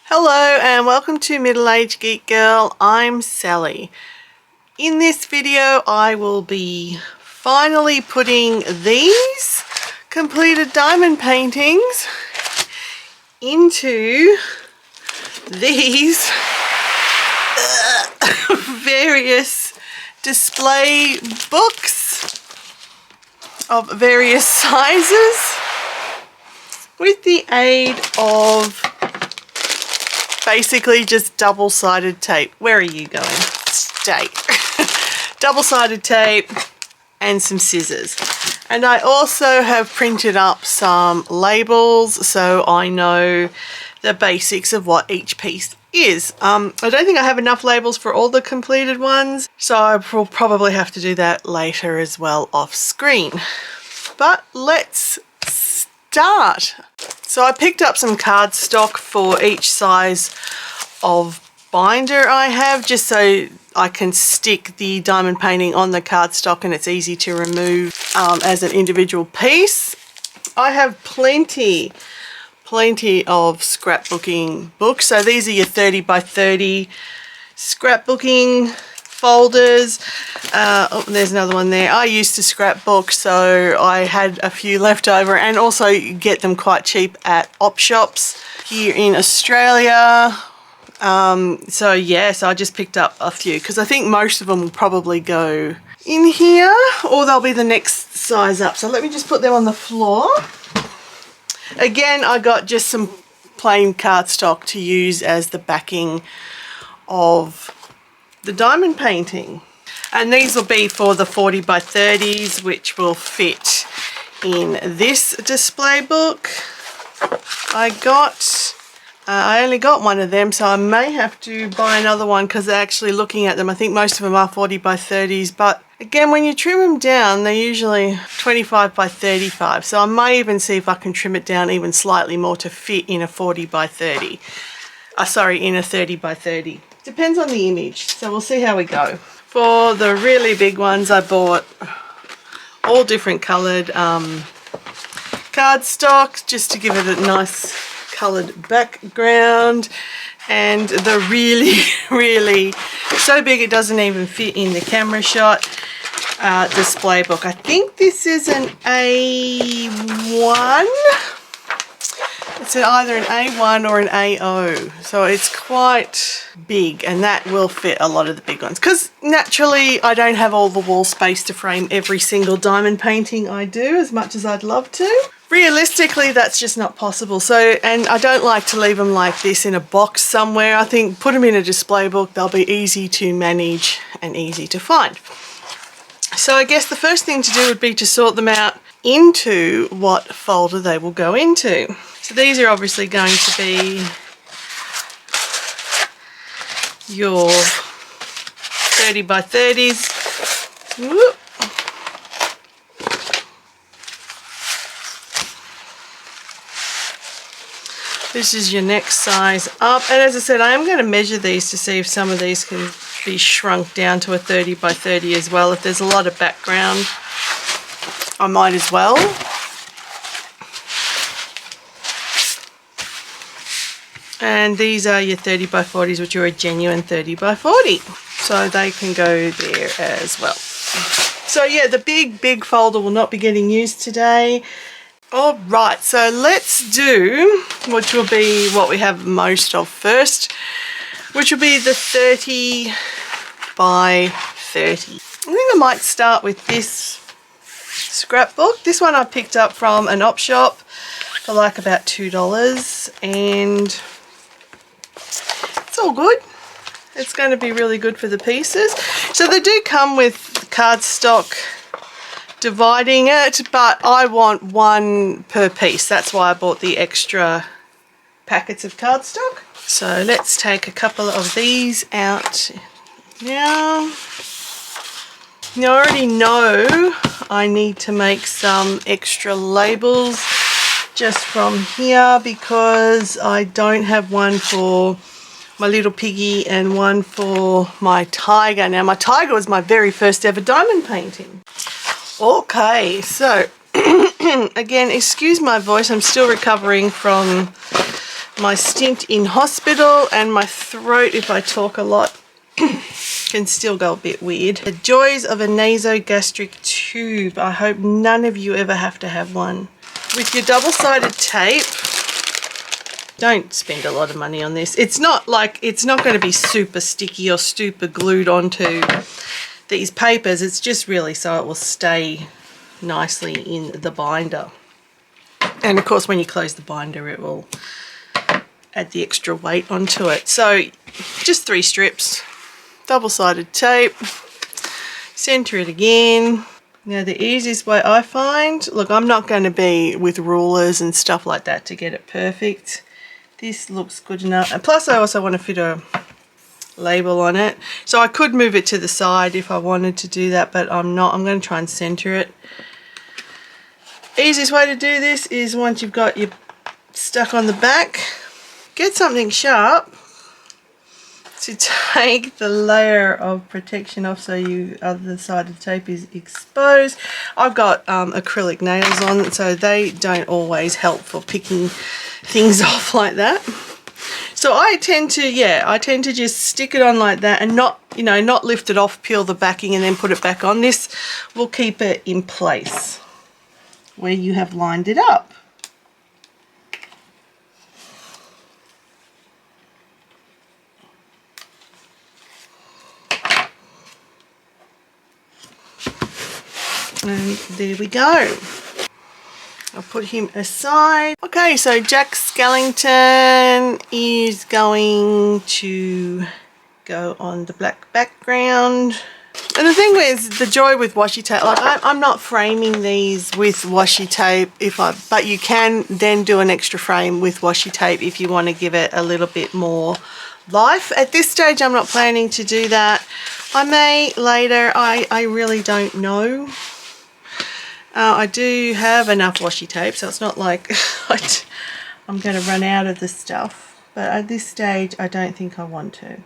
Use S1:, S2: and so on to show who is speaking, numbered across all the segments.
S1: Hello and welcome to Middle-Aged Geek Girl. I'm Sally. In this video I will be finally putting these completed diamond paintings into these various display books of various sizes with the aid of basically just double-sided tape. Where are you going? Stay. Double-sided tape and some scissors. And I also have printed up some labels so I know the basics of what each piece is. I don't think I have enough labels for all the completed ones, so I will probably have to do that later as well off screen. But let's start. So I picked up some cardstock for each size of binder I have, just so I can stick the diamond painting on the cardstock and it's easy to remove as an individual piece. I have plenty of scrapbooking books. So these are your 30 by 30 scrapbooking folders. Oh, there's another one there. I used to scrapbook, so I had a few left over, and also you get them quite cheap at op shops here in Australia. So yes, I just picked up a few because I think most of them will probably go in here or they'll be the next size up. So let me just put them on the floor. Again, I got just some plain cardstock to use as the backing of the diamond painting, and these will be for the 40 by 30s, which will fit in this display book. I only got one of them, so I may have to buy another one because actually looking at them, I think most of them are 40 by 30s, but again, when you trim them down, they're usually 25 by 35, so I may even see if I can trim it down even slightly more to fit in a 40 by 30. In a 30 by 30. Depends on the image, so we'll see how we go. For the really big ones, I bought all different coloured cardstock just to give it a nice coloured background, and the really so big it doesn't even fit in the camera shot display book. I think this is an A1. It's either an A1 or an AO, so it's quite big, and that will fit a lot of the big ones because naturally I don't have all the wall space to frame every single diamond painting I do, as much as I'd love to. Realistically, that's just not possible. So, and I don't like to leave them like this in a box somewhere. I think put them in a display book, they'll be easy to manage and easy to find. So I guess the first thing to do would be to sort them out into what folder they will go into. So these are obviously going to be your 30 by 30s. Whoop. This is your next size up, and as I said, I am going to measure these to see if some of these can be shrunk down to a 30 by 30 as well. If there's a lot of background, I might as well. And these are your 30 by 40s, which are a genuine 30 by 40. So they can go there as well. So yeah, the big folder will not be getting used today. All right, so let's do, which will be what we have most of first, which will be the 30 by 30. I think I might start with this scrapbook. This one I picked up from an op shop for like about $2, and it's all good. It's going to be really good for the pieces. So they do come with cardstock dividing it, but I want one per piece. That's why I bought the extra packets of cardstock. So let's take a couple of these out now. Now I already know I need to make some extra labels just from here because I don't have one for my little piggy and one for my tiger. Now my tiger was my very first ever diamond painting. Okay, so Again, excuse my voice, I'm still recovering from my stint in hospital, and my throat, if I talk a lot, can still go a bit weird. The joys of a nasogastric tube. I hope none of you ever have to have one. With your double-sided tape, don't spend a lot of money on this. It's not going to be super sticky or super glued onto these papers. It's just really so it will stay nicely in the binder. And of course, when you close the binder, it will add the extra weight onto it. So just 3 strips, double-sided tape, center it again. Now the easiest way I find, look, I'm not going to be with rulers and stuff like that to get it perfect. This looks good enough. And plus I also want to fit a label on it. So I could move it to the side if I wanted to do that, but I'm not. I'm going to try and center it. Easiest way to do this is once you've got your stuck on the back, get something sharp to take the layer of protection off so your other side of the tape is exposed. I've got acrylic nails on, so they don't always help for picking things off like that. So I tend to just stick it on like that and not lift it off, peel the backing and then put it back on. This will keep it in place where you have lined it up. And there we go. I'll put him aside. Okay, so Jack Skellington is going to go on the black background. And the thing is, the joy with washi tape, like I'm not framing these with washi tape, but you can then do an extra frame with washi tape if you want to give it a little bit more life. At this stage, I'm not planning to do that. I may later, I really don't know. I do have enough washi tape, so it's not like I'm going to run out of the stuff. But at this stage, I don't think I want to.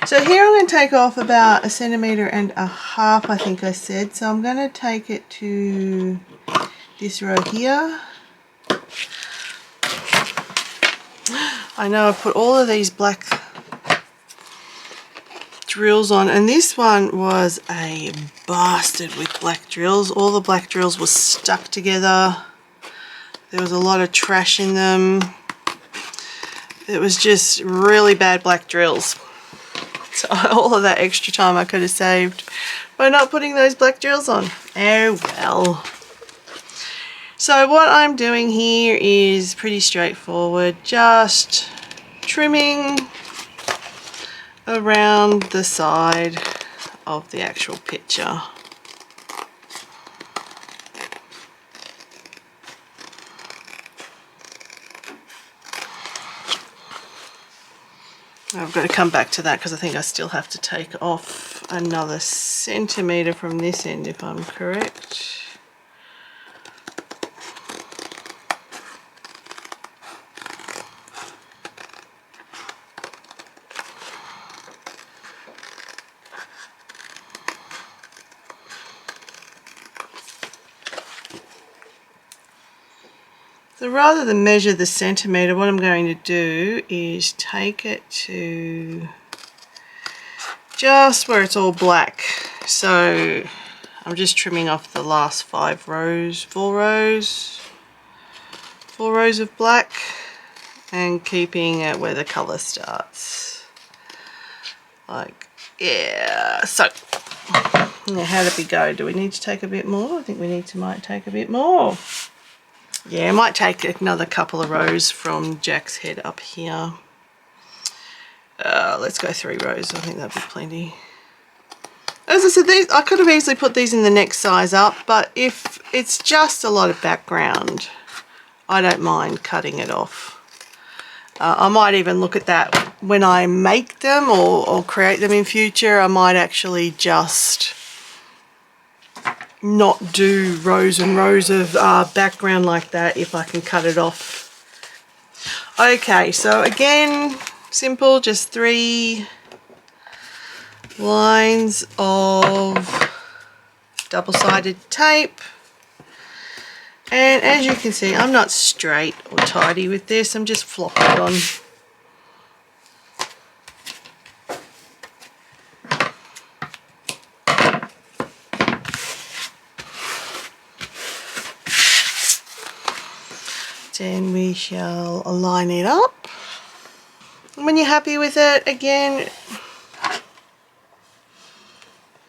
S1: So here I'm going to take off about 1.5 centimeters, I think I said. So I'm going to take it to this row here. I know I put all of these black drills on, and this one was a bastard with black drills. All the black drills were stuck together. There was a lot of trash in them. It was just really bad black drills. So all of that extra time I could have saved by not putting those black drills on. Oh well. So what I'm doing here is pretty straightforward, just trimming around the side of the actual picture. I've got to come back to that because I think I still have to take off another 1 centimeter from this end if I'm correct. So rather than measure the centimetre, what I'm going to do is take it to just where it's all black. So I'm just trimming off the last 5 rows, 4 rows of black, and keeping it where the colour starts. Like, yeah. So now how did we go? Do we need to take a bit more? I think we might take a bit more. Yeah, I might take another couple of rows from Jack's head up here. Let's go 3 rows. I think that'd be plenty. As I said, I could have easily put these in the next size up, but if it's just a lot of background, I don't mind cutting it off. I might even look at that when I make them or create them in future. I might actually just not do rows and rows of background like that if I can cut it off. Okay, so again, simple, just 3 lines of double-sided tape, And as you can see, I'm not straight or tidy with this. I'm just flopping it on. Then we shall line it up. When you're happy with it, again,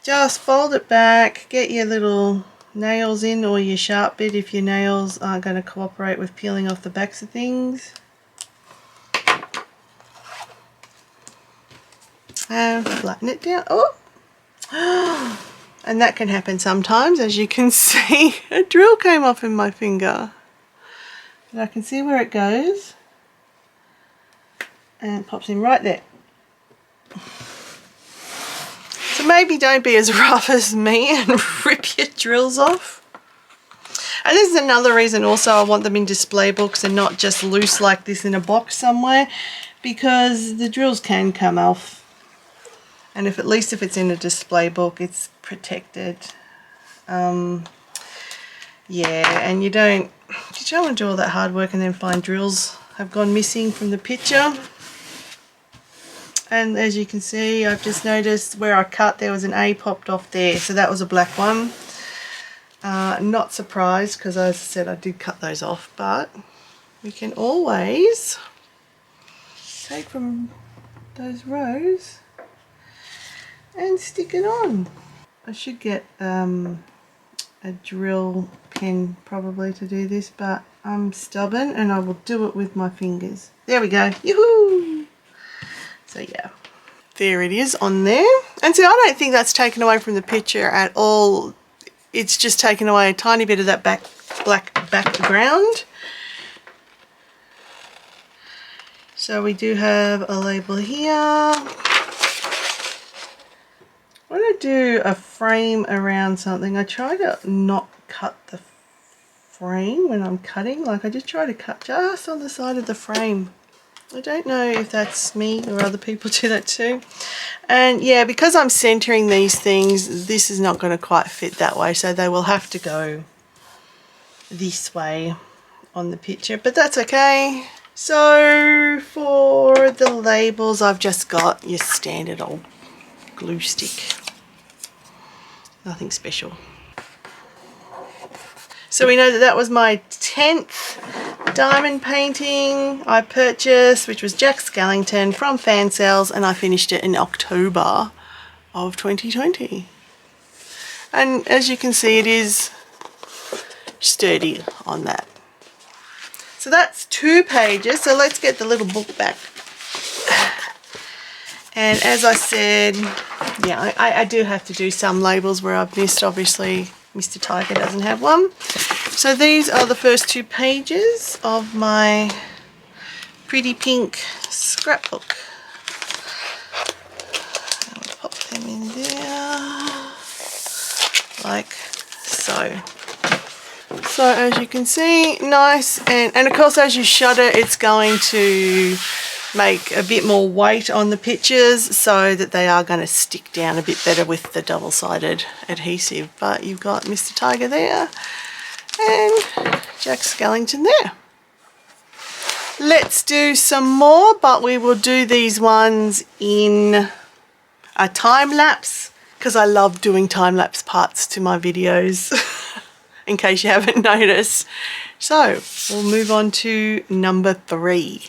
S1: just fold it back, get your little nails in, or your sharp bit if your nails aren't going to cooperate with peeling off the backs of things. And flatten it down. Oh! And that can happen sometimes. As you can see, a drill came off in my finger. But I can see where it goes. And it pops in right there. So maybe don't be as rough as me and rip your drills off. And this is another reason also I want them in display books and not just loose like this in a box somewhere, because the drills can come off. And at least if it's in a display book, it's protected. Yeah, and you don't want to do all that hard work and then find drills have gone missing from the picture. And as you can see, I've just noticed where I cut, there was an A popped off there, so that was a black one. Not surprised, because as I said, I did cut those off, but we can always take from those rows and stick it on. I should get a drill pen probably to do this, but I'm stubborn and I will do it with my fingers. There we go. Yoo-hoo! So yeah, there it is on there. And see, I don't think that's taken away from the picture at all. It's just taken away a tiny bit of that black background. So we do have a label here. When I do a frame around something, I try to not cut the frame when I'm cutting. Like, I just try to cut just on the side of the frame. I don't know if that's me or other people do that too. And yeah, because I'm centering these things, this is not going to quite fit that way, so they will have to go this way on the picture, but that's okay. So for the labels, I've just got your standard old glue stick. Nothing special. So we know that that was my 10th diamond painting I purchased, which was Jack Skellington from Fan Sales, and I finished it in October of 2020. And as you can see, it is sturdy on that. So that's 2 pages, so let's get the little book back. And as I said, yeah, I do have to do some labels where I've missed. Obviously, Mr. Tiger doesn't have one. So these are the first 2 pages of my pretty pink scrapbook. I'll pop them in there, like so. So as you can see, nice, and of course as you shutter, it's going to make a bit more weight on the pictures so that they are going to stick down a bit better with the double-sided adhesive. But you've got Mr. Tiger there and Jack Skellington there. Let's do some more, but we will do these ones in a time lapse, because I love doing time lapse parts to my videos in case you haven't noticed. So we'll move on to number 3.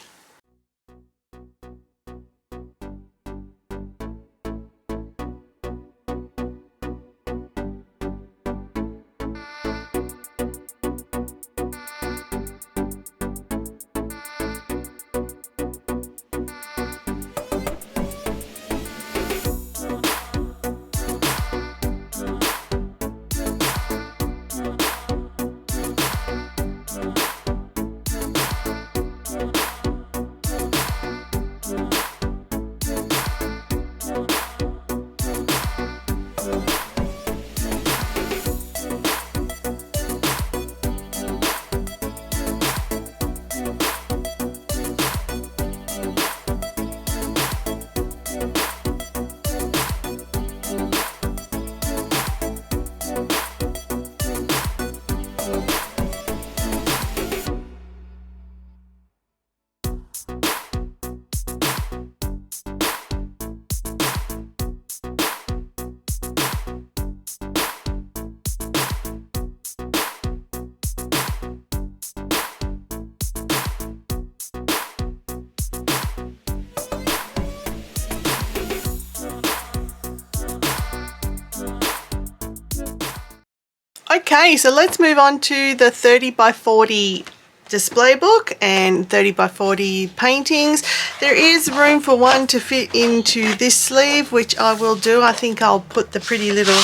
S1: Okay, so let's move on to the 30 by 40 display book and 30 by 40 paintings. There is room for one to fit into this sleeve, which I will do. I think I'll put the pretty little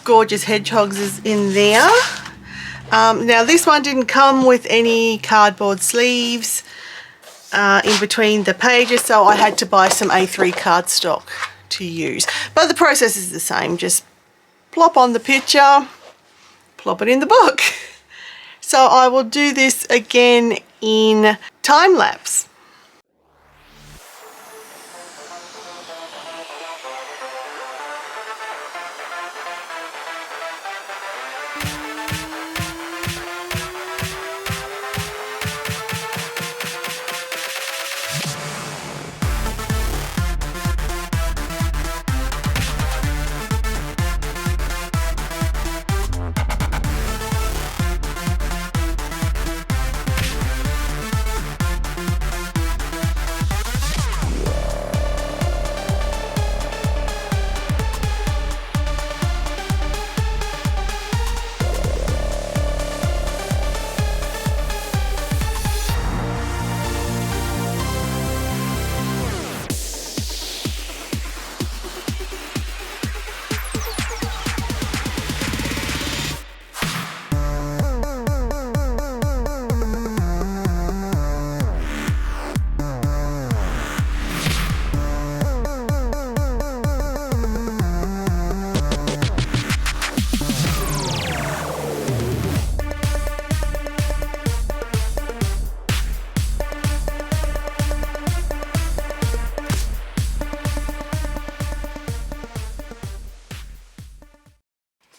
S1: gorgeous hedgehogs in there. Now this one didn't come with any cardboard sleeves in between the pages, so I had to buy some A3 cardstock to use. But the process is the same, just plop on the picture, plop it in the book. So I will do this again in time lapse.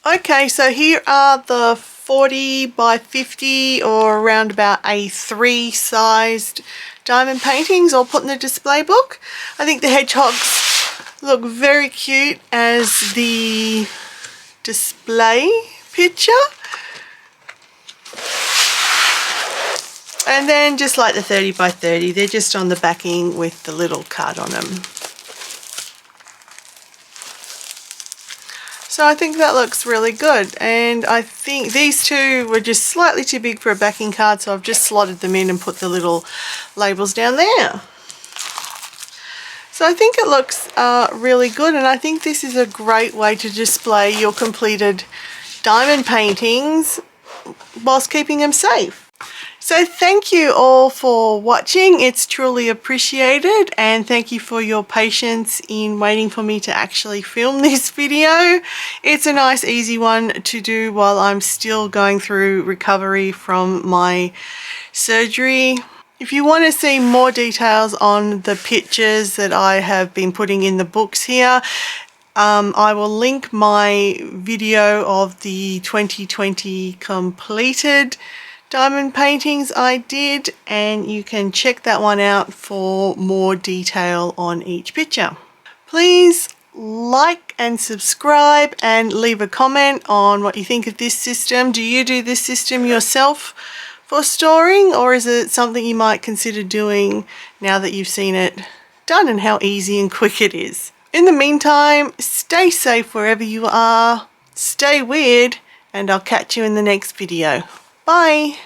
S1: Okay, so here are the 40 by 50 or around about A3 sized diamond paintings all put in the display book. I think the hedgehogs look very cute as the display picture. And then just like the 30 by 30, they're just on the backing with the little card on them. So I think that looks really good, and I think these two were just slightly too big for a backing card, so I've just slotted them in and put the little labels down there. So I think it looks really good, and I think this is a great way to display your completed diamond paintings whilst keeping them safe. So thank you all for watching. It's truly appreciated, and thank you for your patience in waiting for me to actually film this video. It's a nice easy one to do while I'm still going through recovery from my surgery. If you want to see more details on the pictures that I have been putting in the books here, I will link my video of the 2020 completed diamond paintings I did, and you can check that one out for more detail on each picture. Please like and subscribe and leave a comment on what you think of this system. Do you do this system yourself for storing, or is it something you might consider doing now that you've seen it done and how easy and quick it is? In the meantime, stay safe wherever you are, stay weird, and I'll catch you in the next video. Bye!